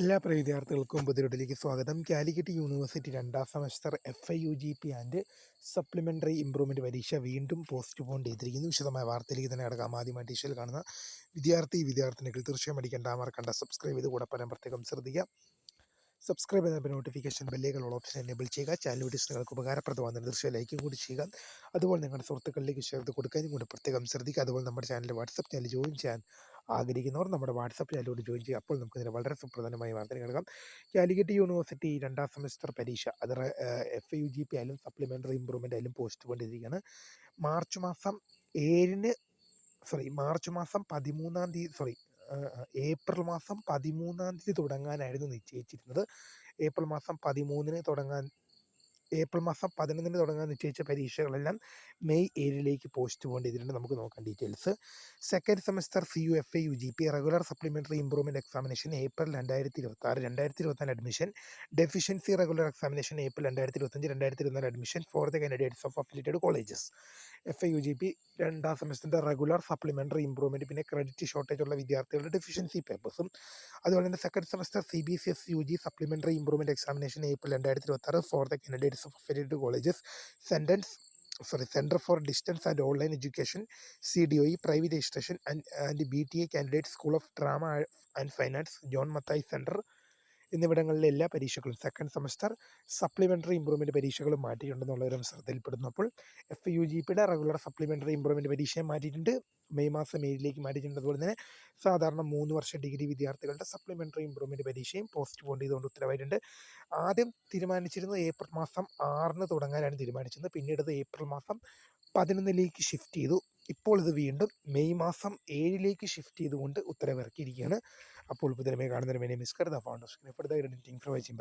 എല്ലാ പ്രിയ വിദ്യാർത്ഥികൾക്കും പുതിയൊരിടയിലേക്ക് സ്വാഗതം. കാലിക്കറ്റ് യൂണിവേഴ്സിറ്റി രണ്ടാം semester FIUGP and supplementary improvement പരീക്ഷ വീണ്ടും പോസ്റ്റ്പോൺ ചെയ്തിരിക്കുന്നു. വിശദമായ വാർത്തയിലേക്ക് തന്നെ കിടക്കാം. ആദ്യമായി ടീച്ചറിൽ കാണുന്ന വിദ്യാർത്ഥിനികൾ തീർച്ചയായും അടിക്കേണ്ട മറക്കണ്ട സബ്സ്ക്രൈബ് ചെയ്ത് കൂടെ പറയാൻ പ്രത്യേകം ശ്രദ്ധിക്കുക. സബ്സ്ക്രൈബ് ചെയ്യുന്ന നോട്ടിഫിക്കേഷൻ ബെല്ലുകളുള്ള ഓപ്ഷൻ എനേബിൾ ചെയ്യുക. ചാനൽ വീഡിയോസ് നിങ്ങൾക്ക് ഉപകാരപ്രദമാകുന്ന തീർച്ചയായും ലൈക്കും കൂടി ചെയ്യുക. അതുപോലെ നിങ്ങളുടെ സുഹൃത്തുക്കളിലേക്ക് ഷെയർ ചെയ്ത് കൊടുക്കാനും കൂടി പ്രത്യേകം ശ്രദ്ധിക്കുക. അതുപോലെ നമ്മുടെ ചാനൽ വാട്സപ്പ് ചാനൽ ജോയിൻ ചെയ്യാൻ ആഗ്രഹിക്കുന്നവർ നമ്മുടെ വാട്സപ്പ് ചാനലോട് ജോയിൻ ചെയ്യുക. അപ്പോൾ നമുക്ക് ഇതിന് വളരെ സുപ്രധാനമായ വാർത്തകൾ കേൾക്കാം. കാലിക്കറ്റ് യൂണിവേഴ്സിറ്റി രണ്ടാം സെമസ്റ്റർ പരീക്ഷ അത് FIUGP ആയാലും സപ്ലിമെൻ്ററി ഇംപ്രൂവ്മെൻ്റ് ആയാലും പോസ്റ്റ് കൊണ്ടിരിക്കുകയാണ്. മാർച്ച് മാസം 7-ന് മാർച്ച് മാസം 13-ാം തീയതി ഏപ്രിൽ മാസം 13-ാം തീയതി തുടങ്ങാനായിരുന്നു നിശ്ചയിച്ചിരുന്നത്. ഏപ്രിൽ മാസം 11-ന് തുടങ്ങാൻ നിശ്ചയിച്ച പരീക്ഷകളെല്ലാം മെയ് 7-ലേക്ക് പോസ്റ്റ് പോൺ ചെയ്തിട്ടുണ്ട്. നമുക്ക് നോക്കാം details. Second semester FIUGP regular supplementary improvement examination April 2026 admission. Deficiency regular examination April 2025 admission for the candidates of affiliated colleges. FIUGP രണ്ടാം സെമസ്റ്ററിൻ്റെ റെഗുലർ സപ്ലിമെൻ്ററി ഇംപ്രൂവ്മെൻറ്റ്, പിന്നെ ക്രെഡിറ്റ് ഷോർട്ടേജ് ഉള്ള വിദ്യാർത്ഥികളുടെ ഡെഫിഷ്യൻസി പേപ്പേഴ്സും. അതുപോലെ തന്നെ second semester CBSE UG supplementary improvement examination April 2026 for the candidates of affiliated colleges. Centre for distance and online education CDOE private registration and BTA candidate school of drama and finance John Mathai centre എന്നിവിടങ്ങളിലെ എല്ലാ പരീക്ഷകളും second semester supplementary improvement പരീക്ഷകളും മാറ്റിയിട്ടുണ്ടെന്നുള്ളവരും ശ്രദ്ധയിൽപ്പെടുന്നു. അപ്പോൾ FIUGPയുടെ regular supplementary improvement പരീക്ഷയെ മാറ്റിയിട്ടുണ്ട്. May മാസം 7-ലേക്ക് മാറ്റിയിട്ടുണ്ട്. അതുപോലെ തന്നെ സാധാരണ 3 വർഷ ഡിഗ്രി വിദ്യാർത്ഥികളുടെ സപ്ലിമെൻ്ററി ഇംപ്രൂവ്മെൻറ്റ് പരീക്ഷയും പോസ്റ്റ് പോൺ ചെയ്തുകൊണ്ട് ഉത്തരവായിട്ടുണ്ട്. ആദ്യം തീരുമാനിച്ചിരുന്നത് ഏപ്രിൽ മാസം 6-ന് തുടങ്ങാനാണ് തീരുമാനിച്ചിരുന്നത്. പിന്നീട് അത് ഏപ്രിൽ മാസം 11-ലേക്ക് ഷിഫ്റ്റ് ചെയ്തു. ഇപ്പോൾ ഇത് വീണ്ടും മെയ് മാസം 7-ലേക്ക് ഷിഫ്റ്റ് ചെയ്തുകൊണ്ട് ഉത്തരവിറക്കിയിരിക്കുകയാണ്. അപ്പോൾ പുതിയ കാണുന്നതിന് വേണ്ടി മിസ്കർ the foundation for the editing for watching by.